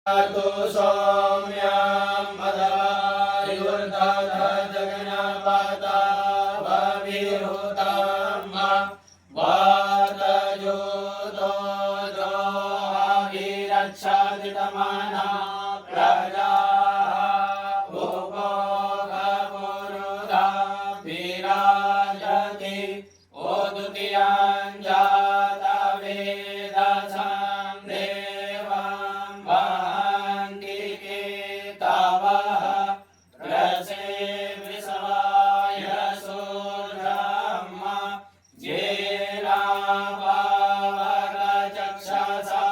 तो सौम्यं मदवायुर्दधः जगन्नापता भविरुतम वातजोतो जोहाभिरक्षादितमाना प्रजा भूभोगपुरुधा विराजति ओदुतियाञ्जाता वेदसां देवां वहन्ति केतवः रसे विषवाय सूर्यम् येनापावकचक्षसा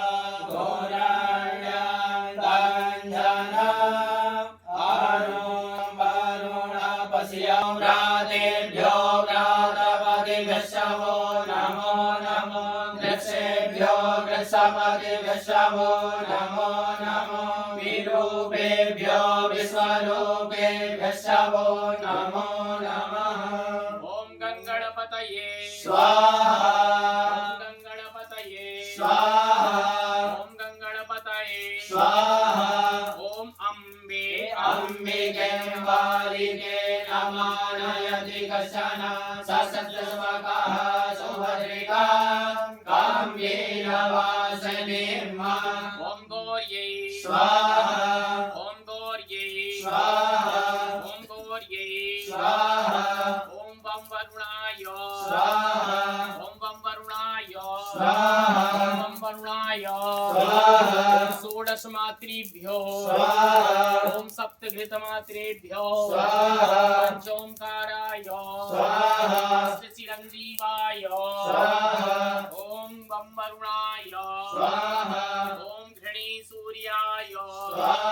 घोरण्यं दञ्जनम् अरुं वरुणपश्यं व्रातेभ्यो व्रातपतिभ्यश्चवो नमो नमो वृक्षेभ्यो वृक्षपतिभ्यश्चवो नमो नमो विरूपेभ्यो विश्वरूपेभ्यश्चवो नमो नमः। ओम गंगणपतये स्वाहा ओम गंगणपतये स्वाहा ओम गंगणपतये स्वाहा। ओम अम्बे अम्बिके वारिके नमानयति कश्चन ससत्यस्वकः सुभद्रिका काम्येन वासनेर्मा। ओम गौर्ये स्वाहा ओम गौर्ये स्वाहा ओम गौर्ये स्वाहा ओम बम वरुणाय स्वाहा ओम बम वरुणाय स्वाहा ओम बम वरुणाय स्वाहा षोडश मातृभ्यो स्वाहा ओम सप्तघृत मातृभ्यो स्वाहा पंचोंकाराय स्वाहा चिरंजीवाय स्वाहा ओम बम वरुणाय स्वाहा ओम घृणी सूर्याय स्वाहा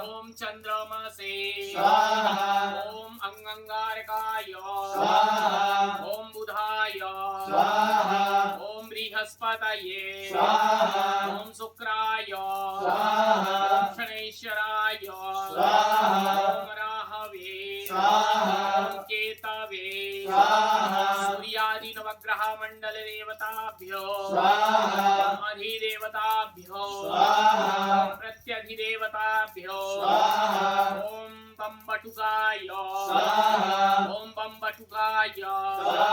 ओम चंद्रमसे स्वाहा ओम अंगारकाय स्वाहा ओम बुधाय स्वाहा ओम बृहस्पतये स्वाहा ओम शुक्राय स्वाहा ओम शनैश्वराय स्वाहा ओम राहवे स्वाहा ओम केतवे स्वाहा सूर्यादि नवग्रह मंडल देवताभ्यो स्वाहा ओम अधिदेवताभ्यो स्वाहा प्रत्यधिदेवताभ्यो स्वाहा ओम बम बटुकाय स्वाहा ओम बम बटुकाय स्वाहा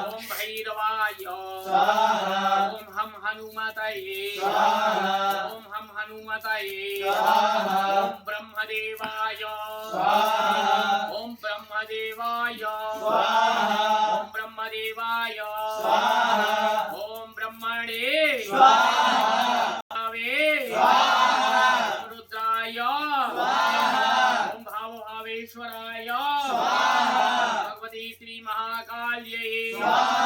ओम भैरवाय स्वाहा ओम हम हनुमतये स्वाहा ओम हम हनुमतये स्वाहा ओम ब्रह्मदेवाय स्वाहा ओम ब्रह्मदेवाय स्वाहा ओम ब्रह्मदेवाय स्वाहा ओम ब्रह्मणे स्वाहा भावे स्वाहा ओम रुद्राय स्वाहा ओम भावेश्वराय स्वाहा भगवती श्री महाकाल्यै स्वाहा